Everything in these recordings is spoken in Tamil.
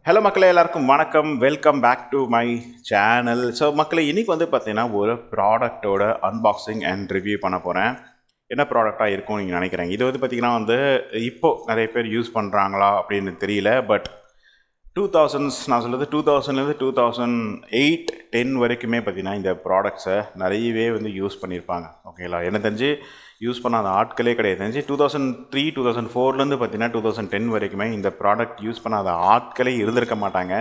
ஹலோ மக்களே, எல்லாருக்கும் வணக்கம். Welcome back to my channel. So மக்களே, இன்றைக்கி வந்து பார்த்தீங்கன்னா ஒரு ப்ராடக்டோட அன்பாக்சிங் அண்ட் ரிவ்யூ பண்ண போகிறேன். என்ன ப்ராடக்டாக இருக்கும்னு நீங்கள் நினைக்கிறேன்? இது வந்து பார்த்திங்கன்னா இப்போது நிறைய பேர் யூஸ் பண்ணுறாங்களா அப்படின்னு தெரியல. பட் 2000s நான் சொல்கிறது 2000லேருந்து 2008-10 வரைக்குமே பார்த்திங்கன்னா இந்த ப்ராடக்ட்ஸை நிறையவே யூஸ் பண்ணியிருப்பாங்க. ஓகேங்களா? என்ன தெரிஞ்சு யூஸ் பண்ணாத ஆட்களே கிடையாது. தெரிஞ்சு 2003 2004லேருந்து பார்த்தீங்கன்னா 2010 வரைக்குமே இந்த ப்ராடக்ட் யூஸ் பண்ணாத ஆட்களே இருந்திருக்க மாட்டாங்க.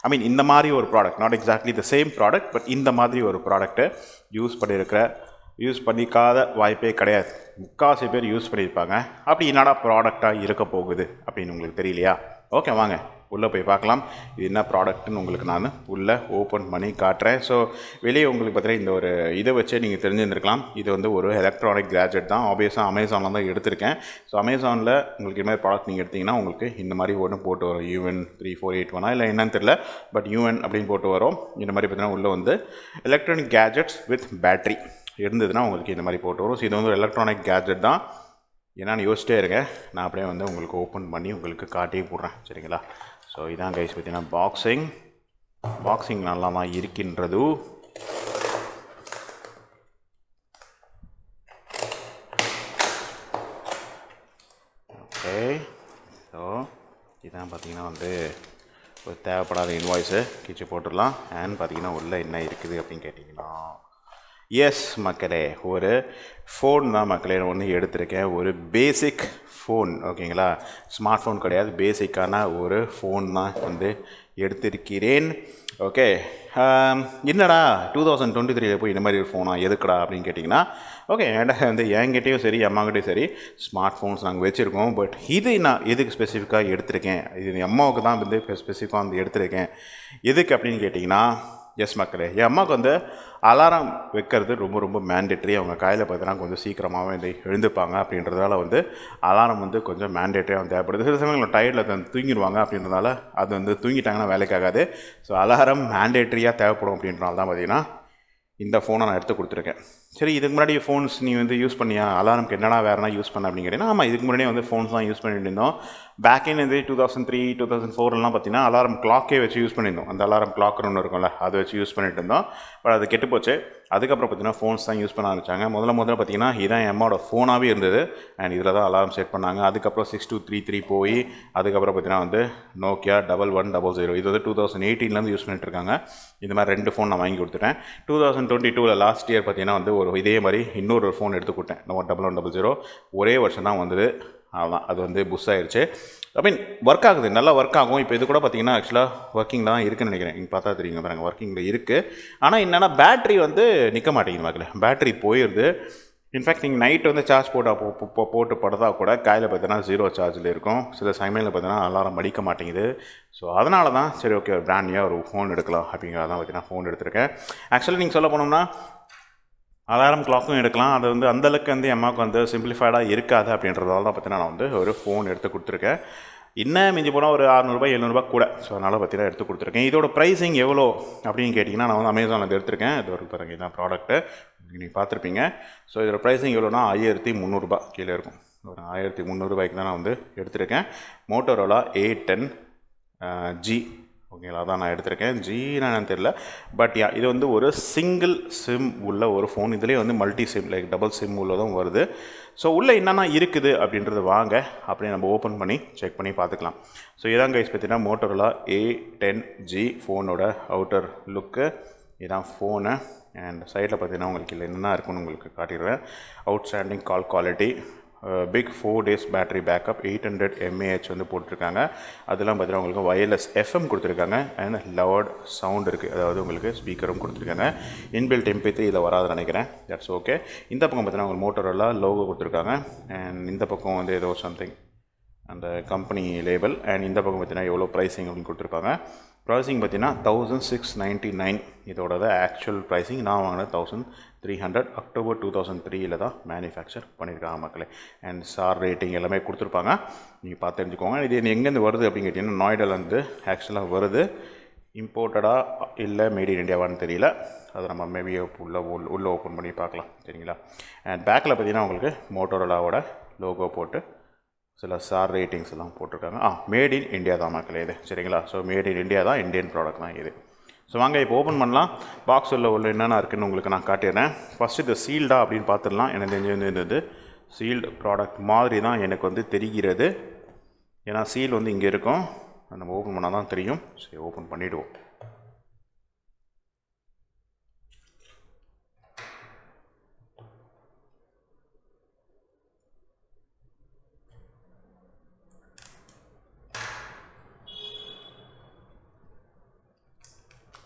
ஐ மீன் இந்த மாதிரி ஒரு product, not exactly the same product, but இந்த மாதிரி ஒரு ப்ராடக்ட்டை யூஸ் பண்ணிக்காத வாய்ப்பே கிடையாது. முக்கால்வாசி பேர் யூஸ் பண்ணியிருப்பாங்க. அப்படி என்னடா ப்ராடக்டாக இருக்க போகுது அப்படின்னு உங்களுக்கு தெரியலையா? ஓகே, வாங்க உள்ளே போய் பார்க்கலாம். இது என்ன ப்ராடக்ட்னு உங்களுக்கு நான் உள்ளே ஓப்பன் பண்ணி காட்டுறேன். ஸோ வெளியே உங்களுக்கு பார்த்தீங்கன்னா இந்த ஒரு இதை வச்சே நீங்கள் தெரிஞ்சுருந்துருக்கலாம். இது ஒரு எலக்ட்ரானிக் கேஜெட் தான். ஆப்வியஸாக அமேசானில் தான் எடுத்திருக்கேன். ஸோ அமேசானில் உங்களுக்கு இது மாதிரி ப்ராடக்ட் நீங்கள் எடுத்திங்கன்னா உங்களுக்கு இந்த மாதிரி ஒன்று போட்டு வரும். UN 3481 இல்லை என்னன்னு தெரியல, பட் UN அப்படின்னு போட்டு வரும். இந்த மாதிரி பார்த்தீங்கன்னா உள்ளே எலக்ட்ரானிக் கேஜெட்ஸ் வித் பேட்ரி இருந்ததுன்னா உங்களுக்கு இந்த மாதிரி போட்டு வரும். ஸோ இது ஒரு எலக்ட்ரானிக் கேஜெட் தான். என்னன்னு யோசிச்சிட்டே இருங்க, நான் அப்படியே உங்களுக்கு ஓப்பன் பண்ணி உங்களுக்கு காட்டியே போடுறேன். சரிங்களா? ஸோ இதான் கைஸ் பார்த்தீங்கன்னா பாக்ஸிங் நல்லா தான் இருக்கின்றது. ஓகே, ஸோ இதான் பார்த்தீங்கன்னா ஒரு தேவைப்படாத இன்வாய்ஸு கிச்சு போட்டுடலாம். அண்ட் பார்த்தீங்கன்னா உள்ளே என்ன இருக்குது அப்படின்னு கேட்டிங்கன்னா, எஸ் மக்களே, ஒரு ஃபோன் தான் மக்களே ஒன்று எடுத்திருக்கேன். ஒரு பேசிக் ஃபோன். ஓகேங்களா? ஸ்மார்ட் ஃபோன் கிடையாது, பேசிக்கான ஒரு ஃபோன் தான் எடுத்திருக்கிறேன். ஓகே, என்னடா 2023 போய் இந்த மாதிரி ஒரு ஃபோனா எதுக்குடா அப்படின்னு கேட்டிங்கன்னா, ஓகே, என்கிட்டையும் சரி அம்மாக்கிட்டையும் சரி ஸ்மார்ட் ஃபோன்ஸ் நாங்கள் வச்சுருக்கோம். பட் இது நான் எதுக்கு ஸ்பெசிஃபிக்காக எடுத்திருக்கேன், இது அம்மாவுக்கு தான் ஸ்பெசிஃபிக்காக எடுத்திருக்கேன். எதுக்கு அப்படின்னு கேட்டிங்கன்னா, எஸ் மக்களே, என் அம்மாவுக்கு அலாரம் வைக்கிறது ரொம்ப ரொம்ப மேண்டேட்ரி. அவங்க காலையில் பார்த்தீங்கன்னா கொஞ்சம் சீக்கிரமாகவே எழுந்துப்பாங்க. அப்படின்றதால அலாரம் கொஞ்சம் மேண்டேட்ரியாக தேவைப்படுது. சில சமயங்கள் டயர்டில் தூங்கிடுவாங்க. அப்படின்றதால அது தூங்கிட்டாங்கன்னா வேலைக்காகாது. ஸோ அலாரம் மேண்டேட்ரியாக தேவைப்படும். அப்படின்றனால தான் பார்த்திங்கன்னா இந்த ஃபோனை நான் எடுத்து கொடுத்துருக்கேன். சரி, இதுக்கு முன்னாடி ஃபோன்ஸ் நீ யூஸ் பண்ணியா, அலாரம்க்கு என்னடா வேறுனா யூஸ் பண்ண அப்படின்னு கேட்டிங்கன்னா, ஆமாம், இதுக்கு முன்னாடியே ஃபோன்ஸ் தான் யூஸ் பண்ணிட்டு இருந்தோம். பேக் இன் 2003 2004லாம் பார்த்தீங்கன்னா அலாரம் கிளாக்கே வச்சு யூஸ் பண்ணியிருந்தோம். அந்த அலாரம் கிளாக்னு ஒன்று இருக்கும்ல, அதை வச்சு யூஸ் பண்ணிட்டு இருந்தோம். பட் அது கெட்டு போச்சு. அதுக்கப்புறம் பார்த்தீங்கன்னா ஃபோன்ஸ் தான் யூஸ் பண்ண ஆரம்பித்தாங்க. முதல்ல பார்த்தீங்கன்னா இதான் என் அம்மாவோட ஃபோனாகவே இருந்தது. அண்ட் இதில் தான் அலாரம் செட் பண்ணாங்க. அதுக்கப்புறம் 6233 போய் அதுக்கப்புறம் பார்த்தீங்கன்னா நோக்கியா 1100. இது 2018லேருந்து யூஸ் பண்ணிட்டு இருக்காங்க. இந்த மாதிரி 2 ஃபோன் நான் வாங்கி கொடுத்துட்டேன். 2022 லாஸ்ட் இயர் பார்த்தீங்கன்னா இதே மாதிரி இன்னொரு ஃபோன் எடுத்து கொடுத்தேன். 1100. ஒரே வருஷம் தான் வந்தது. அதான் அது புஷ் ஆயிடுச்சு. ஐ மீன் ஒர்க் ஆகுது, நல்லா ஒர்க் ஆகும். இப்போ இது கூட பார்த்தீங்கன்னா ஆக்சுவலாக ஒர்க்கிங் தான் இருக்குதுன்னு நினைக்கிறேன். நீங்கள் பார்த்தா தெரியுங்க பாருங்கள், ஒர்க்கிங்கில் இருக்குது. ஆனால் என்னென்னா பேட்ரி நிற்க மாட்டேங்குது மக்களே. பேட்ரி போயிடுது. இன்ஃபேக்ட் நீங்கள் நைட்டு சார்ஜ் போட்டு படுத்தா கூட காலையில் பார்த்தீங்கன்னா 0 சார்ஜில் இருக்கும். சில சமயத்தில் பார்த்தீங்கன்னா அலாரம் அடிக்க மாட்டேங்குது. ஸோ அதனால தான் சரி, ஓகே, ஒரு பிராண்ட் நியூவாக ஒரு ஃபோன் எடுக்கலாம் அப்படிங்கிறதான் பார்த்தீங்கன்னா ஃபோன் எடுத்திருக்கேன். ஆக்சுவலி நீங்கள் சொல்ல போனோம்னா அலாரம் கிளாக்கும் எடுக்கலாம். அது அந்தளவுக்கு என் அம்மாவுக்கு சிம்பிளிஃபைடாக இருக்காது. அப்படின்றதால தான் பார்த்தீங்கன்னா நான் ஒரு ஃபோன் எடுத்து கொடுத்துருக்கேன். இன்னும் மிஞ்சி போனால் ஒரு 600 700 கூட. ஸோ அதனால் பார்த்தீங்கன்னா எடுத்து கொடுத்துருக்கேன். இதோட ப்ரைஸிங் எவ்வளோ அப்படின்னு கேட்டிங்கன்னா, நான் அமேசானில் எடுத்திருக்கேன். இது ஒரு பாருங்க, இதான் ப்ராடக்ட்டு நீங்கள் பார்த்துருப்பீங்க. ஸோ இதோட ப்ரைஸிங் எவ்வளோனா 1300 கீழே இருக்கும். ஒரு 1300 தான் நான் எடுத்திருக்கேன். Motorola A10G. ஓகேங்களா? அதான் நான் எடுத்திருக்கேன். என்னன்னு தெரியல. பட் இது ஒரு சிங்கிள் சிம் உள்ள ஒரு ஃபோன். இதுலேயே multi sim, like double sim உள்ளதும் வருது. ஸோ உள்ளே என்னென்ன இருக்குது அப்படின்றது வாங்க அப்படியே நம்ம ஓப்பன் பண்ணி செக் பண்ணி பார்த்துக்கலாம். ஸோ இதான் கைஸ் பார்த்தீங்கன்னா மோட்டோரோலா A10G ஃபோனோட அவுட்டர் லுக்கு. இதான் ஃபோனு. அண்ட் சைடில் பார்த்தீங்கன்னா உங்களுக்கு இல்லை என்னென்ன இருக்குன்னு உங்களுக்கு காட்டிடுவேன். Outstanding call quality, big 4 days battery backup, 800 mAh போட்டிருக்காங்க. அதெல்லாம் பார்த்தீங்கன்னா உங்களுக்கு வயர்லெஸ் FM கொடுத்துருக்காங்க. அண்ட் லவுட் சவுண்ட் இருக்குது, அதாவது உங்களுக்கு ஸ்பீக்கரும் கொடுத்துருக்காங்க. இன்பில்ட் MP3 இதில் வராதுன்னு நினைக்கிறேன். That's okay. இந்த பக்கம் பார்த்தீங்கன்னா உங்களுக்கு மோட்டோரோலா லோகோ கொடுத்துருக்காங்க. அண்ட் இந்த பக்கம் ஏதோ சம்திங் அந்த கம்பெனி லேபிள். அண்ட் இந்த பக்கம் பார்த்தீங்கன்னா எவ்வளோ ப்ரைஸிங் அப்படின்னு கொடுத்துருப்பாங்க. ப்ரைஸிங் பார்த்தீங்கன்னா 1699 இதோட ஆக்சுவல் ப்ரைஸிங். நான் வாங்கினது 1300. அக்டோபர் 2003 தான் மேனுஃபேக்சர் பண்ணியிருக்காங்க மக்களே. அண்ட் ஸ்டார் ரேட்டிங் எல்லாமே கொடுத்துருப்பாங்க, நீங்கள் பார்த்து தெரிஞ்சுக்கோங்க. இது எங்கேருந்து வருது அப்படின்னு கேட்டிங்கன்னா நொய்டாலேருந்து ஆக்சுவலாக வருது. இம்போர்ட்டடாக இல்லை மேட் இன் இண்டியாவான்னு தெரியல. அதை நம்ம மேபி உள்ளே ஓப்பன் பண்ணி பார்க்கலாம். சரிங்களா? அண்ட் பேக்கில் பார்த்தீங்கன்னா உங்களுக்கு மோட்டோரோலாவோட லோகோ போட்டு சில ஸ்டார் ரேட்டிங்ஸ் எல்லாம் போட்டிருக்காங்க. மேட் இன் இந்தியா தான் மக்களே இது, சரிங்களா? ஸோ மேட் இன் இந்தியா தான், இந்தியன் ப்ராடக்ட் தான் இது. ஸோ வாங்க இப்போ ஓப்பன் பண்ணலாம். பாக்ஸ் உள்ள என்னென்ன இருக்குதுன்னு உங்களுக்கு நான் காட்டிடுறேன். ஃபஸ்ட்டு இது சீல்டா அப்படின்னு பார்த்துடலாம். எனக்கு தெரிஞ்சு சீல்டு ப்ராடக்ட் மாதிரி தான் எனக்கு வந்து தெரிகிறது. ஏன்னா சீல் வந்து இங்கே இருக்கும், நம்ம ஓப்பன் பண்ணால் தான் தெரியும். சரி, ஓப்பன் பண்ணிவிடுவோம்.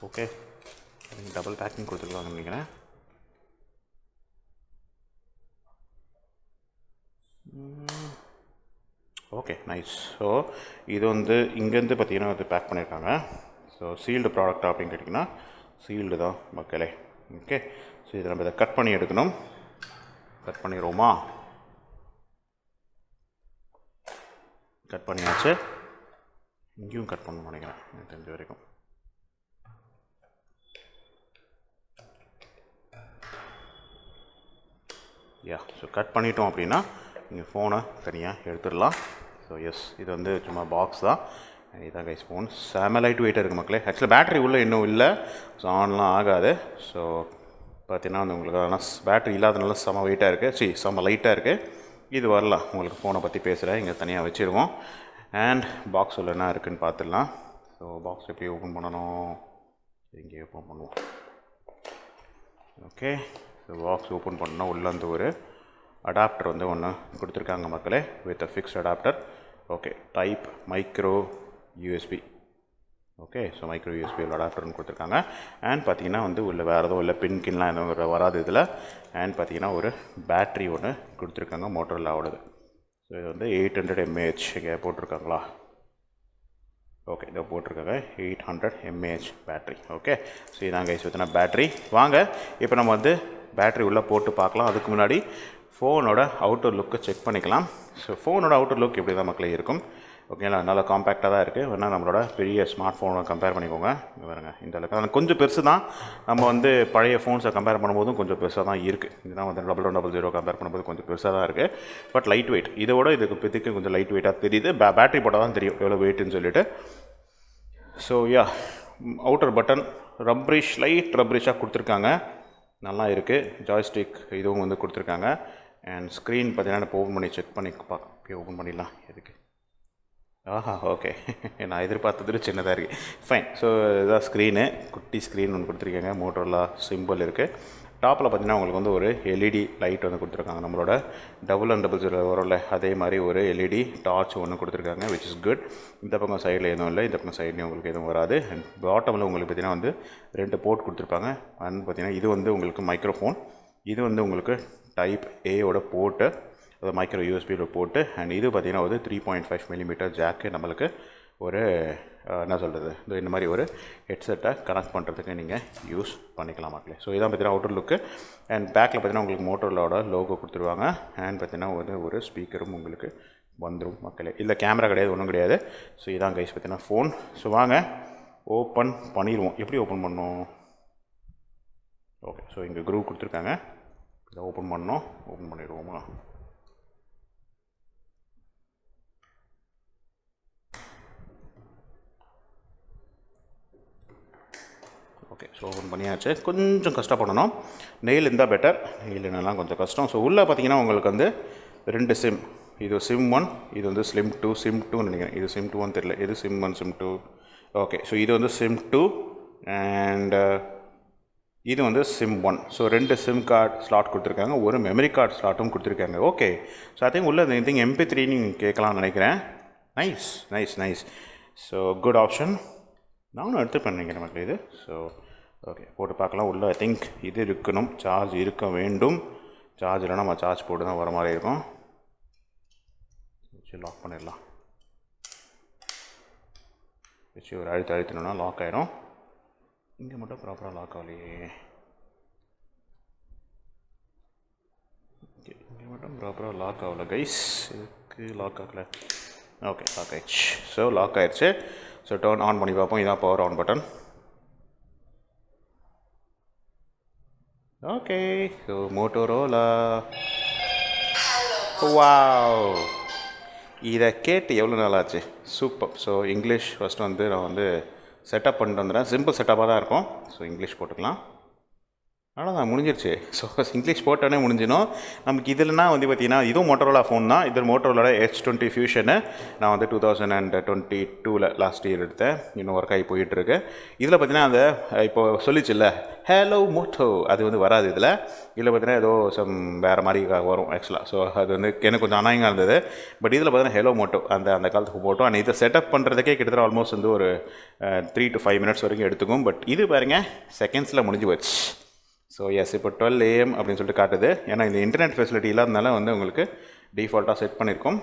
ஓகே, டபுள் பேக்கிங் கொடுத்துருக்காங்கன்னு நினைக்கிறேன். Okay, nice. ஸோ இது வந்து இங்கேருந்து பார்த்தீங்கன்னா அது பேக் பண்ணியிருக்காங்க. ஸோ சீல்டு ப்ராடக்டா அப்படின்னு கேட்டிங்கன்னா சீல்டு தான் மக்களே. ஓகே, ஸோ இதை நம்ம இதை கட் பண்ணி எடுக்கணும். கட் பண்ணிடுவோமா? கட் பண்ணியாச்சு. இங்கேயும் கட் பண்ணணும்னு நினைக்கிறேன் எனக்கு தெரிஞ்ச வரைக்கும். ஸோ கட் பண்ணிட்டோம் அப்படின்னா நீங்கள் ஃபோனை தனியாக எடுத்துடலாம். ஸோ எஸ், இது வந்து சும்மா பாக்ஸ் தான். இதுதான் கைஸ் ஃபோன். செம லைட் வெயிட்டாக இருக்குது மக்களே. ஆக்சுவலாக பேட்டரி உள்ளே இன்னும் இல்லை, ஸோ ஆன்லாம் ஆகாது. ஸோ பார்த்தீங்கன்னா வந்து உங்களுக்கு ஆனால் பேட்டரி இல்லாதனால செம வெயிட்டாக இருக்குது, செம லைட்டாக இருக்குது. இது வரலாம். உங்களுக்கு ஃபோனை பற்றி பேசுகிறேன், இங்கே தனியாக வச்சுருவோம். அண்ட் பாக்ஸ் உள்ள என்ன இருக்குதுன்னு பார்த்துடலாம். ஸோ பாக்ஸ் எப்படி ஓப்பன் பண்ணணும், இங்கே ஓப்பன் பண்ணுவோம். ஓகே, ஸோ பாக்ஸ் ஓப்பன் பண்ணால் உள்ளே வந்து ஒரு அடாப்டர் வந்து ஒன்று கொடுத்துருக்காங்க மக்களே, with a fixed adapter. Okay, type micro USB. Okay, so micro USB அடாப்டர்னு கொடுத்துருக்காங்க. அண்ட் பார்த்தீங்கன்னா வந்து உள்ள வேறு எதுவும் இல்லை, பின்கின்லாம் எதுவும் வராது இதில். அண்ட் பார்த்தீங்கன்னா ஒரு பேட்ரி ஒன்று கொடுத்துருக்காங்க, மோட்டோரோலாவோடது. ஸோ இது வந்து 800 mAh இங்கே போட்டிருக்காங்களா? ஓகே, இதை போட்டிருக்காங்க 800 mAh பேட்ரி. ஓகே, ஸோ இதாங்க கைஸ் பார்த்தீங்கன்னா பேட்ரி. வாங்க இப்போ நம்ம வந்து பேட்ரி உள்ளே போட்டு பார்க்கலாம். அதுக்கு முன்னாடி ஃபோனோட அவுட்டர் லுக்கை செக் பண்ணிக்கலாம். ஸோ ஃபோனோட அவுட்டர் லுக் எப்படி தான் மக்களே இருக்கும். ஓகேங்களா, நல்லா காம்பேக்டாக தான் இருக்குது. வேணால் நம்மளோட பெரிய ஸ்மார்ட் ஃபோனை கம்பேர் பண்ணிக்கோங்க. இங்கே பாருங்க, இந்த அளவுக்கு அது கொஞ்சம் பெருசு தான். நம்ம வந்து பழைய ஃபோன்ஸை கம்பேர் பண்ணும்போதும் கொஞ்சம் பெருசாக தான் இருக்குது. இதுதான் வந்து 1100 கம்பேர் பண்ணும்போது கொஞ்சம் பெருசாக தான் இருக்குது. பட் லைட் வெயிட், இதோட இதுக்கு கொஞ்சம் லைட் வெயிட்டாக தெரியுது. பேட்டரி போட்டால் தான் தெரியும் எவ்வளோ வெயிட்டுன்னு சொல்லிட்டு. ஸோ அவுட்டர் பட்டன் ரப்ரிஷ், லைட் ரப்ரிஷாக கொடுத்துருக்காங்க, நல்லா இருக்குது. ஜாய்ஸ்டிக் இதுவும் வந்து கொடுத்துருக்காங்க. அண்ட் ஸ்க்ரீன் பார்த்தீங்கன்னா இப்போ ஓப்பன் பண்ணி செக் பண்ணி பார்க்க ஓப்பன் பண்ணிடலாம். எதுக்கு? ஓகே, நான் எதிர்பார்த்தது சின்னதாக இருக்குது. ஃபைன். ஸோ இதுதான் ஸ்க்ரீனு, குட்டி ஸ்க்ரீன் ஒன்று கொடுத்துருக்காங்க, மோட்டோரோலா சிம்பிள் இருக்குது. டாப்பில் பார்த்தீங்கன்னா உங்களுக்கு வந்து ஒரு எல்இடி லைட் வந்து கொடுத்துருக்காங்க. நம்மளோட 0000 வரும்ல, அதே மாதிரி ஒரு எல்இடி டார்ச் ஒன்று கொடுத்துருக்காங்க, விச் இஸ் குட். இந்த பக்கம் சைடில் எதுவும் இல்லை, இந்த பக்கம் சைட்லேயும் உங்களுக்கு எதுவும் வராது. அண்ட் பாட்டமில் உங்களுக்கு பார்த்தீங்கன்னா வந்து 2 போர்ட் கொடுத்துருப்பாங்க. அண்ட் பார்த்தீங்கன்னா இது வந்து உங்களுக்கு மைக்ரோஃபோன், இது வந்து உங்களுக்கு டைப் ஏயோட போர்ட்டு, அது மைக்ரோ யூஎஸ்பியில் போட்டு. அண்ட் இது பார்த்திங்கன்னா ஒரு 3.5 mm ஜாக்கு நம்மளுக்கு ஒரு என்ன சொல்கிறது, இந்த மாதிரி ஒரு ஹெட்செட்டை கனெக்ட் பண்ணுறதுக்கு நீங்கள் யூஸ் பண்ணிக்கலாம் மக்களே. ஸோ இதான் பார்த்தீங்கன்னா அவுட்டர் லுக்கு. அண்ட் பேக்கில் பார்த்தீங்கன்னா உங்களுக்கு மோட்டோரோலாவோட லோகோ கொடுத்துருவாங்க. அண்ட் பார்த்தீங்கன்னா ஒரு ஸ்பீக்கரும் உங்களுக்கு வந்துடும் மக்களே. இல்லை கேமரா கிடையாது, ஒன்றும் கிடையாது. ஸோ இதான் கைஸ் பார்த்தீங்கன்னா ஃபோன். ஸோ வாங்க ஓப்பன் பண்ணிடுவோம். எப்படி ஓப்பன் பண்ணோம்? ஓகே, ஸோ இங்கே குரூப் கொடுத்துருக்காங்க, இதை ஓப்பன் பண்ணோம். ஓப்பன் பண்ணிடுவோமா? ஓகே, ஸோ ஓப்பன் பண்ணியாச்சு. கொஞ்சம் கஷ்டப்படணும், நெயில் இருந்தால் பெட்டர், நெயில் என்னெல்லாம் கொஞ்சம் கஷ்டம். ஸோ உள்ளே பார்த்தீங்கன்னா உங்களுக்கு வந்து 2 சிம், இது SIM 1, இது வந்து SIM 2. SIM 2 நினைக்கிறேன், இது SIM 2 தெரியல, இது SIM 1 SIM 2. ஓகே, ஸோ இது வந்து SIM 2 அண்ட் இது வந்து SIM 1. So 2 sim card slot கொடுத்துருக்காங்க, ஒரு மெமரி கார்டு ஸ்லாட்டும் கொடுத்துருக்காங்க. ஓகே, ஸோ ஐ திங்க் உள்ள திங் MP3 நீங்கள் கேட்கலாம்னு நினைக்கிறேன். Nice nice nice. So good option, நானும் எடுத்துப்பேன் நினைக்கிறேன் மக்கள் இது. ஸோ ஓகே, போட்டு பார்க்கலாம். உள்ள ஐ திங்க் இது இருக்கணும், சார்ஜ் இருக்க வேண்டும். சார்ஜ் இல்லைனா நம்ம சார்ஜ் போட்டு தான் வர மாதிரி இருக்கும். வச்சு லாக் பண்ணிடலாம். வச்சு ஒரு அழுத்தணுன்னா லாக் ஆகிடும். இங்கே மட்டும் ப்ராப்பராக லாக் ஆகலையே. ஓகே, இங்கே மட்டும் ப்ராப்பராக லாக் ஆகலை கைஸ். இதுக்கு லாக் ஆகலை. ஓகே, லாக் ஆயிடுச்சு. ஸோ லாக் ஆயிடுச்சு. ஸோ டர்ன் ஆன் பண்ணி பார்ப்போம். இதான் power on button. Okay, so Motorola. Wow, இதை கேட்டு எவ்வளோ நாள் ஆச்சு. சூப்பர். ஸோ இங்கிலீஷ் ஃபஸ்ட்டு வந்து நான் வந்து செட்டப் பண்ணிட்டு வந்துடுறேன். சிம்பிள் செட்டப்பாக தான் இருக்கும். ஸோ இங்கிலீஷ் போட்டுக்கலாம். அவ்வளோதான், முடிஞ்சிருச்சு. ஸோ இங்கிலீஷ் போட்டோன்னே முடிஞ்சிடும். நமக்கு இதில்னா வந்து பார்த்திங்கன்னா இதுவும் மோட்டரோலா ஃபோன் தான். இது மோட்டரோலோட H20 ஃபியூஷனு. நான் வந்து 2022 லாஸ்ட் இயர் எடுத்தேன். இன்னும் ஒர்க் ஆகி போயிட்டுருக்கு. இதில் பார்த்திங்கன்னா அந்த இப்போ சொல்லிச்சுல்ல ஹலோ மோட்டோ, அது வந்து வராது இதில். இதில் பார்த்திங்கன்னா ஏதோ வேறு மாதிரி வரும் ஆக்சுவலாக. ஸோ அது வந்து எனக்கு கொஞ்சம் அனாயங்காக இருந்தது. பட் இதில் பார்த்திங்கன்னா ஹலோ மோட்டோ அந்த காலத்துக்கு போட்டோம். அண்ட் இதை செட்டப் பண்ணுறதுக்கே கிட்டத்தட்ட ஆல்மோஸ்ட் வந்து ஒரு 3 to 5 minutes வரைக்கும் எடுத்துக்கும். பட் இது பாருங்கள் செகண்ட்ஸில் முடிஞ்சு போச்சு. ஸோ எஸ், இப்போ 12 AM அப்படின்னு சொல்லிட்டு காட்டுது. ஏன்னா இந்த இன்டர்நெட் ஃபெசிலிட்டி இல்லாதனால வந்து உங்களுக்கு டிஃபால்ட்டாக செட் பண்ணியிருக்கோம்.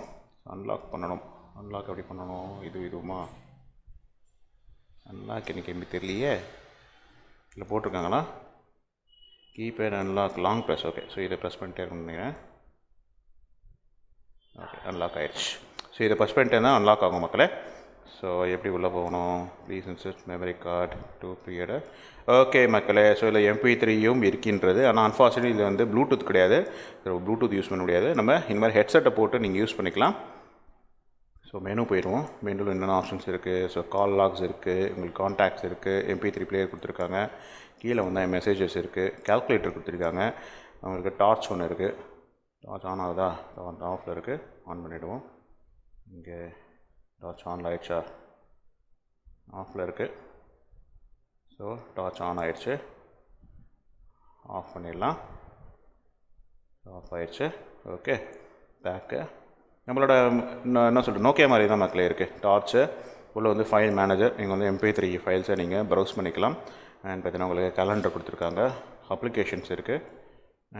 அன்லாக் பண்ணணும். அன்லாக் எப்படி பண்ணணும்? இதுவுமா அன்லாக் எனக்கு எப்படி தெரியலையே. இல்லை போட்டிருக்காங்களா? Keypad unlock long press. Okay, so இதை ப்ரெஸ் பண்ணிட்டே இருக்கணும்னு நினைக்கிறேன். ஓகே, அன்லாக் ஆயிடுச்சு. ஸோ இதை ப்ரெஸ் பண்ணிட்டே தான் அன்லாக் ஆகும் மக்களே. ஸோ எப்படி உள்ளே போகணும்? Please insert memory card to period. Okay மக்களே, ஸோ இதில் MP3யும் இருக்கின்றது. ஆனால் அன்ஃபார்ச்சுனேட்லி இதில் வந்து ப்ளூடூத் கிடையாது. ப்ளூடூத் யூஸ் பண்ண முடியாது. நம்ம இந்த மாதிரி ஹெட்செட்டை போட்டு நீங்கள் யூஸ் பண்ணிக்கலாம். ஸோ மெனு போயிடுவோம். மெனுவில் என்னென்ன ஆப்ஷன்ஸ் இருக்குது? ஸோ கால் லாக்ஸ் இருக்குது, உங்களுக்கு கான்டாக்ட்ஸ் இருக்குது, MP3 பிளேயர் கொடுத்துருக்காங்க, கீழே வந்து மெசேஜஸ் இருக்குது, கால்குலேட்டர் கொடுத்துருக்காங்க, உங்களுக்கு டார்ச் ஒன்று இருக்குது. டார்ச் ஆன் ஆகுதா? ஆஃபில் இருக்குது. ஆன் பண்ணிவிடுவோம். இங்கே டார்ச் ஆன் ஆகிடுச்சா? ஆஃபில் இருக்குது. ஸோ டார்ச் ஆன் ஆகிடுச்சு. ஆஃப் பண்ணிடலாம். ஆஃப் ஆகிடுச்சு. ஓகே, பேக்கு நம்மளோட என்ன சொல்கிறது நோக்கியா மாதிரி தான் மக்களே இருக்குது. டார்ச்சு உள்ள வந்து ஃபைல் மேனேஜர். நீங்கள் வந்து MP3 ஃபைல்ஸை நீங்கள் ப்ரௌஸ் பண்ணிக்கலாம். அண்ட் பார்த்தீங்கன்னா உங்களுக்கு கேலண்டர் கொடுத்துருக்காங்க, அப்ளிகேஷன்ஸ் இருக்குது.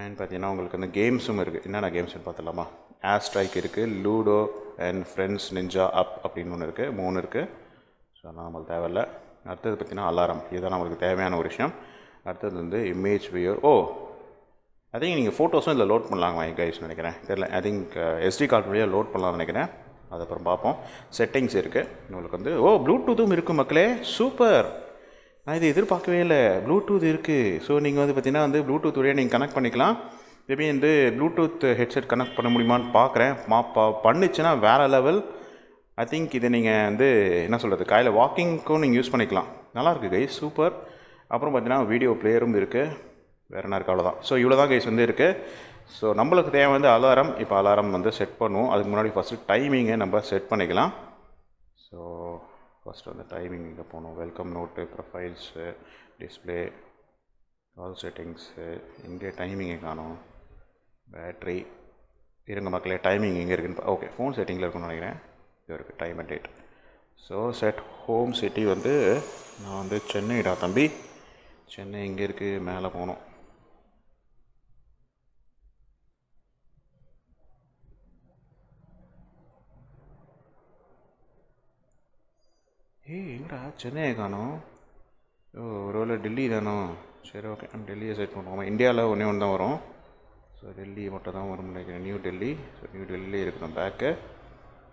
அண்ட் பார்த்தீங்கன்னா உங்களுக்கு வந்து கேம்ஸும் இருக்குது. என்னென்ன கேம்ஸ்னு பார்த்துலாமா? ஆஸ்ட்ரைக் இருக்குது, லூடோ அண்ட் ஃப்ரெண்ட்ஸ் நிஞ்சா அப் அப்படின்னு ஒன்று இருக்குது. 3 இருக்குது. ஸோ அதெல்லாம் நம்மளுக்கு தேவையில்லை. அடுத்தது பார்த்திங்கன்னா அலாரம். இதுதான் நம்மளுக்கு தேவையான ஒரு விஷயம். அடுத்தது வந்து இமேஜ் வியூர். ஐ திங்க் நீங்கள் ஃபோட்டோஸும் இதில் லோட் பண்ணலாங்க கைஸ் நினைக்கிறேன். தெரியல, ஐ திங்க் SD கார்டு வழியாக லோட் பண்ணலாம்னு நினைக்கிறேன். அது அப்புறம் பார்ப்போம். செட்டிங்ஸ் இருக்குது உங்களுக்கு வந்து. ப்ளூடூத்தும் இருக்குது மக்களே. சூப்பர், நான் இது எதிர்பார்க்கவே இல்லை. ப்ளூடூத் இருக்குது. ஸோ நீங்கள் வந்து பார்த்திங்கன்னா வந்து ப்ளூடூத் வழியாக நீங்கள் கனெக்ட் பண்ணிக்கலாம். மேபி வந்து ப்ளூடூத் ஹெட்செட் கனெக்ட் பண்ண முடியுமான்னு பார்க்குறேன். பண்ணிச்சுன்னா வேறு லெவல். ஐ திங்க் இதை நீங்கள் வந்து என்ன சொல்கிறது, காலையில் வாக்கிங்க்கும் நீங்கள் யூஸ் பண்ணிக்கலாம். நல்லாயிருக்கு கைஸ், சூப்பர். அப்புறம் பார்த்தீங்கன்னா வீடியோ பிளேயரும் இருக்குது. வேறு என்ன இருக்குது? அவ்வளோதான். ஸோ இவ்வளோ தான் கைஸ் வந்து இருக்குது. ஸோ நம்மளுக்கு தேவை வந்து அலாரம். இப்போ அலாரம் வந்து செட் பண்ணுவோம். அதுக்கு முன்னாடி ஃபஸ்ட்டு டைமிங்கை நம்ம செட் பண்ணிக்கலாம். ஸோ ஃபஸ்ட்டு வந்து டைமிங் இங்கே போகணும். வெல்கம் நோட்டு, ப்ரொஃபைல்ஸு, டிஸ்பிளே, கால் செட்டிங்ஸு. இங்கே டைமிங்கை காணும். பேட்ரி இருங்க மக்களே, டைமிங் எங்கே இருக்குன்னு ஓகே, ஃபோன் செட்டிங்கில் இருக்குன்னு நினைக்கிறேன். இது இருக்குது time and date. So set home city வந்து நான் வந்து சென்னைடா தம்பி. சென்னை எங்கே இருக்குது? மேலே போகணும். எங்கடா சென்னையை காணும்? ஒருவேளை டெல்லி தானோ? சரி ஓகே, டெல்லியை செட் பண்ணுவோம். இந்தியாவில் ஒன்றே ஒன்று தான் வரும். ஸோ டெல்லி மட்டும் தான் வரும் நினைக்கிறேன். நியூ டெல்லி. ஸோ நியூ டெல்லியே இருக்கணும். Back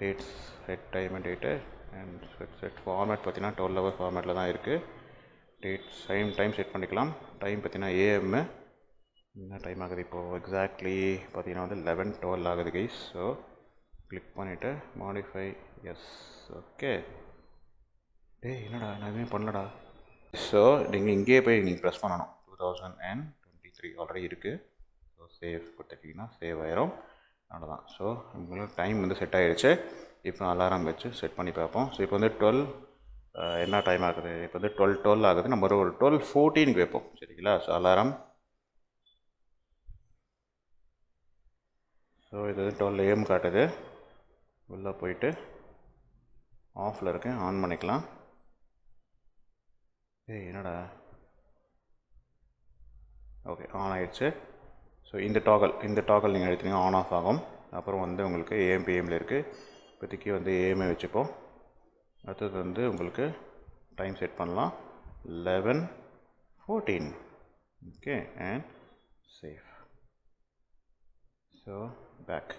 dates set time and date and set format பார்த்தீங்கன்னா 12 hour ஃபார்மேட்டில் தான் இருக்குது. டேட் டைம் செட் பண்ணிக்கலாம். டைம் பார்த்தீங்கன்னா AM. என்ன டைம் ஆகுது இப்போது? எக்ஸாக்ட்லி பார்த்தீங்கன்னா வந்து 11:12 ஆகுது கைஸ். ஸோ கிளிக் பண்ணிவிட்டு மாடிஃபை. Yes, okay. என்னடா நான் எதுவுமே பண்ணலடா. ஸோ நீங்கள் இங்கேயே போய் நீங்கள் ப்ரெஸ் பண்ணணும். 2023 ஆல்ரெடி இருக்குது. ஸோ சேவ் கொடுத்துட்டிங்கன்னா சேவ் ஆயிரும். அவ்வளோதான். ஸோ உங்களுக்கு டைம் வந்து செட் ஆகிடுச்சு. இப்போ அலாரம் வச்சு செட் பண்ணி பார்ப்போம். ஸோ இப்போ வந்து 12 என்ன டைம் ஆகுது? இப்போ வந்து 12:12 ஆகுது. நம்ம ஒரு 12:14 வைப்போம் சரிங்களா? So alarm. ஸோ இது வந்து 12 AM காட்டுது. உள்ளே போயிட்டு ஆஃபில் இருக்கு, ஆன் பண்ணிக்கலாம். என்னடா? ஓகே, ஆன் ஆகிடுச்சு. ஸோ இந்த டாகல் நீங்கள் எடுத்தீங்கன்னா ஆன் ஆஃப் ஆகும். அப்புறம் வந்து உங்களுக்கு AM PMல இருக்குது. இப்போதைக்கு வந்து AM வச்சுப்போம். அடுத்தது வந்து உங்களுக்கு டைம் செட் பண்ணலாம். 11:14. Okay, and save. So back.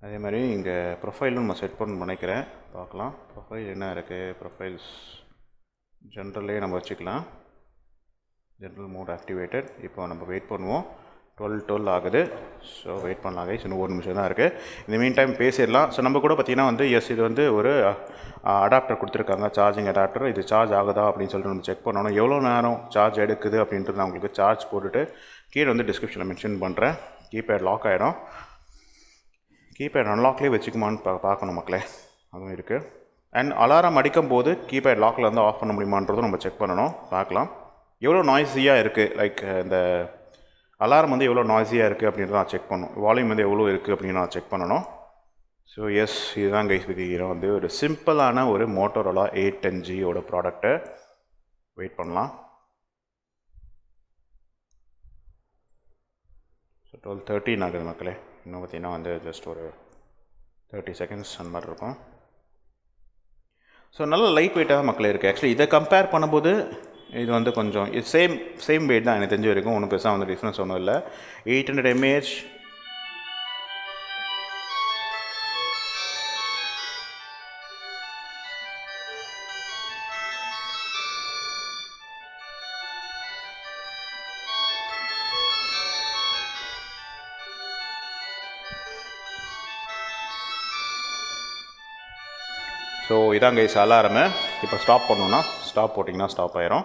அதே மாதிரி இங்கே ப்ரொஃபைலும் நம்ம செட் பண்ண நினைக்கிறேன். பார்க்கலாம் ப்ரொஃபைல் என்ன இருக்குது. ப்ரொஃபைல்ஸ் ஜென்ரல்லே நம்ம வச்சுக்கலாம். General mode activated. இப்போ நம்ம வெயிட் பண்ணுவோம். 12 ஆகுது. ஸோ வெயிட் பண்ணலாம் கைஸ், இன்னும் 1 நிமிஷம் தான் இருக்குது. இந்த மீன் டைம் பேசிடலாம். ஸோ நம்ம கூட பார்த்திங்கன்னா வந்து எஸ் இது வந்து ஒரு அடாப்டர் கொடுத்துருக்காங்க, சார்ஜிங் அடாப்டர். இது சார்ஜ் ஆகுதா அப்படின்னு சொல்லிட்டு நம்ம செக் பண்ணணும். எவ்வளோ நேரம் சார்ஜ் எடுக்குது அப்படின்ட்டு நான் உங்களுக்கு சார்ஜ் போட்டுட்டு கீழே வந்து டிஸ்கிரிப்ஷனில் மென்ஷன் பண்ணுறேன். கீபேட் லாக் ஆகிடும். கீபேட் அன்லாக்லேயே வச்சுக்குமான்னு பார்க்கணும் மக்களே, அதுவும் இருக்குது. அண்ட் அலாரம் அடிக்கும் போது கீபேட் லாக்கில் வந்து ஆஃப் பண்ண முடியுமான்றதும் நம்ம செக் பண்ணணும். பார்க்கலாம் எவ்வளோ நாய்ஸியாக இருக்குது. லைக் இந்த அலாரம் வந்து எவ்வளோ நாய்ஸியாக இருக்குது அப்படின்றத நான் செக் பண்ணணும். வால்யூம் வந்து எவ்வளோ இருக்குது அப்படின்னு நான் செக் பண்ணணும். ஸோ எஸ் இதுதான் கைஸ் பார்த்திங்கன்னா வந்து ஒரு சிம்பிளான ஒரு மோட்டோரோலா 810Gயோட ப்ராடக்ட்டு. வெயிட் பண்ணலாம். ஸோ 12:13 ஆகுது மக்களே. இன்னும் பார்த்திங்கன்னா வந்து ஜஸ்ட் ஒரு 30 செகண்ட்ஸ் அந்த மாதிரி இருக்கும். ஸோ நல்ல லைட் வெயிட்டாக மக்களே இருக்குது. ஆக்சுவலி இதை கம்பேர் பண்ணும்போது இது வந்து கொஞ்சம் சேம் வெயிட் தான் எனக்கு தெரிஞ்சு வரைக்கும். ஒன்றும் பெருசாக வந்து டிஃப்ரென்ஸ் ஒன்றும் இல்லை. 800 mAh. ஸோ இதான் கைஸ் அலாரமு. இப்போ ஸ்டாப் பண்ணோன்னா ஸ்டாப் போட்டிங்கன்னா ஸ்டாப் ஆயிரும்.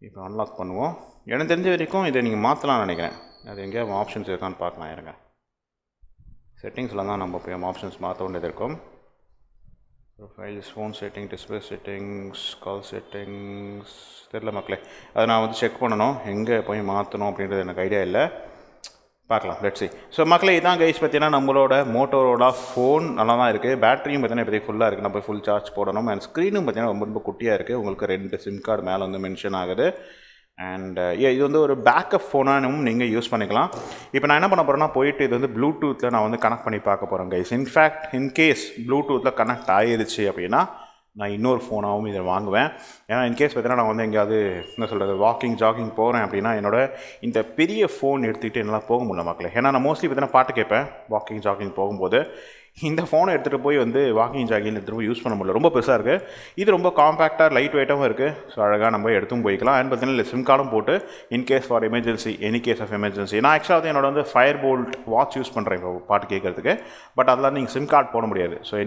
இப்போ அன்லாக் பண்ணுவோம். எனக்கு தெரிஞ்ச வரைக்கும் இதை நீங்கள் மாற்றலாம்னு நினைக்கிறேன். அது எங்கேயாவது ஆப்ஷன்ஸ் இருக்கான்னு பார்க்கலாம் இருங்க. செட்டிங்ஸில் தான் நம்ம போய் ஆப்ஷன்ஸ் மாற்ற வேண்டியது இருக்கும். Profiles, phone setting, display settings, call settings தெரில மக்களே. அதை நான் வந்து செக் பண்ணணும் எங்கே போய் மாற்றணும் அப்படின்றது எனக்கு ஐடியா இல்லை. பார்க்கலாம், லெட்ஸ் சி. ஸோ மக்களே இதான் கைஸ் பார்த்தீங்கன்னா நம்மளோட மோட்டோரோலா ஃபோன் நல்லா தான் இருக்குது. பேட்டரியும் பார்த்தீங்கன்னா இப்போதைக்கு ஃபுல்லாக இருக்குது. நம்ம ஃபுல் சார்ஜ் போடணும். அண்ட் ஸ்க்ரீனும் பார்த்தீங்கன்னா ரொம்ப ரொம்ப குட்டியாக இருக்குது. உங்களுக்கு 2 சிம் கார்டு மேலே வந்து மென்ஷன் ஆகுது. அண்ட் இது வந்து ஒரு பேக்கப் ஃபோனானும் நீங்கள் யூஸ் பண்ணிக்கலாம். இப்போ நான் என்ன பண்ண போகிறேன்னா போயிட்டு இது வந்து ப்ளூடூத்தில் நான் வந்து கனெக்ட் பண்ணி பார்க்க போகிறேன் கைஸ். இன்ஃபேக்ட் இன்கேஸ் ப்ளூடூத்தில் கனெக்ட் ஆகிடுச்சு அப்படின்னா நான் இன்னொரு ஃபோனாகவும் இதை வாங்குவேன். ஏன்னா இன்கேஸ் பார்த்தீங்கன்னா நான் வந்து எங்கேயாவது என்ன சொல்கிறது ஜாகிங் போகிறேன் அப்படின்னா என்னோட இந்த பெரிய ஃபோன் எடுத்துக்கிட்டு என்னால் போக முடியல மக்களே. ஏன்னா நான் மோஸ்ட்லி பார்த்தீங்கன்னா பாட்டு கேட்பேன் ஜாகிங் போகும்போது. இந்த ஃபோனை எடுத்துகிட்டு போய் வந்து ஜாகிங் எடுத்துகிட்டு போய் யூஸ் பண்ண முடியல. ரொம்ப பெருசாக இருக்குது. இது ரொம்ப காம்பேக்டாக லைட் வெயிட்டாகவும் இருக்குது. ஸோ அழகாக நம்ம எடுத்தும் போய்க்கலாம். அண்ட் பார்த்தீங்கன்னா சிம் கார்டும் போட்டு in case for emergency, any case of emergency. நான் ஆக்சுவலாக வந்து என்னோட வந்து ஃபயர் போல்ட் வாட்ச் யூஸ் பண்ணுறேன் இப்போ பாட்டு கேட்குறதுக்கு. பட் அதெல்லாம் நீங்கள் சிம் கார்டு போட முடியாது. ஸோ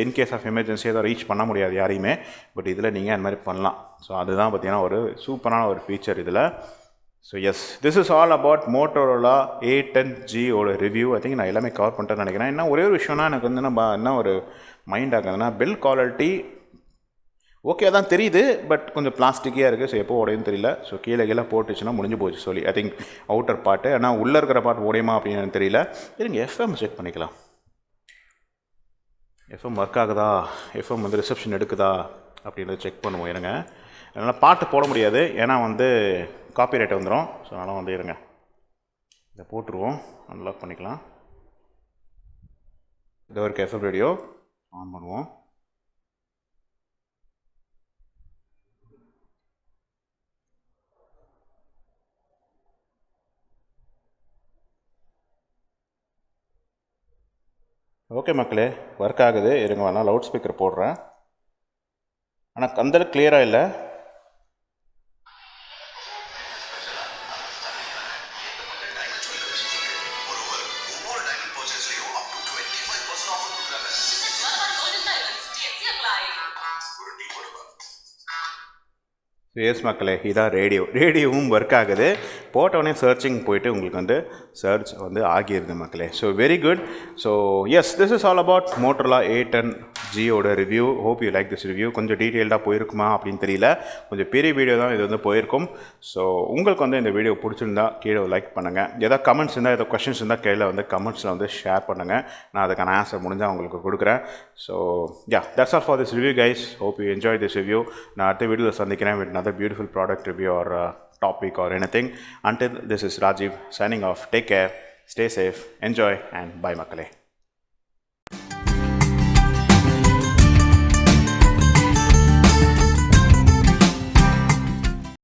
இன்கேஸ் ஆஃப் எமர்ஜென்சி அதை ரீச் பண்ண முடியாது யாரையுமே. பட் இதில் நீங்கள் அந்த மாதிரி பண்ணலாம். ஸோ அதுதான் பார்த்தீங்கன்னா ஒரு சூப்பரான ஒரு ஃபீச்சர் இதில். So yes, this is all about Motorola 810Gயோட ரிவ்யூ. ஐ திங்க் நான் எல்லாமே கவர் பண்ணிட்டேன்னு நினைக்கிறேன். இன்னும் ஒரே ஒரு விஷயம்னா எனக்கு வந்து என்ன ஒரு மைண்ட் ஆகுதுன்னா பில்ட் குவாலிட்டி ஓகே தான் தெரியுது. பட் கொஞ்சம் பிளாஸ்டிக்கியாக இருக்குது. ஸோ எப்போ உடையும் தெரியல. ஸோ கீழே போட்டுச்சுன்னா முடிஞ்சு போச்சு சொல்லி. I think outer part. ஆனால் உள்ளே இருக்கிற பார்ட் உடையுமா அப்படின்னு எனக்கு தெரியல. இருங்க எஃப்எம் செக் பண்ணிக்கலாம். எஃப்எம் ஒர்க் ஆகுதா, எஃப்எம் வந்து ரிசப்ஷன் எடுக்குதா அப்படின்றத செக் பண்ணுவோம் இருங்க. அதனால் பாட்டு போட முடியாது, ஏன்னா வந்து காப்பிரைட் வந்துடும். ஸோ அதனால் வந்து இருங்க இதை போட்டுருவோம். அன்லாக் பண்ணிக்கலாம். இது ஒரு எஃப்எம் ரேடியோ ஆன் பண்ணுவோம். ஓகே மக்களே, ஒர்க் ஆகுது. இருங்க வேணா லவுட் ஸ்பீக்கர் போடுறேன். ஆனால் அந்தளவுக்கு கிளியராக இல்லை. எஸ் மக்களே, இதான் ரேடியோவும் ஒர்க் ஆகுது. போட்டோடனே சர்ச்சிங் போயிட்டு உங்களுக்கு வந்து சர்ச் வந்து ஆகிடுது மக்களே. So very good. So yes, this is all about Motorola 810Gயோட review. Hope you like this review. கொஞ்சம் டீட்டெயில்டாக போயிருக்குமா அப்படின்னு தெரியல. கொஞ்சம் பெரிய வீடியோ தான் இது வந்து போயிருக்கும். ஸோ உங்களுக்கு வந்து இந்த வீடியோ பிடிச்சிருந்தா கீழே லைக் பண்ணுங்கள். ஏதாவது கமெண்ட்ஸ் இருந்தால், ஏதாவது கொஸ்டின்ஸ் இருந்தால் கீழே வந்து கமெண்ட்ஸில் வந்து ஷேர் பண்ணுங்கள். நான் அதுக்கான ஆன்சர் முடிஞ்சால் உங்களுக்கு கொடுக்குறேன். So yeah, that's all for this review guys. Hope you enjoy this review. நான் அடுத்த வீடியோவில் சந்திக்கிறேன் with another beautiful product review or topic or anything. Until this is Rajiv signing off. Take care, stay safe, enjoy, and bye makale.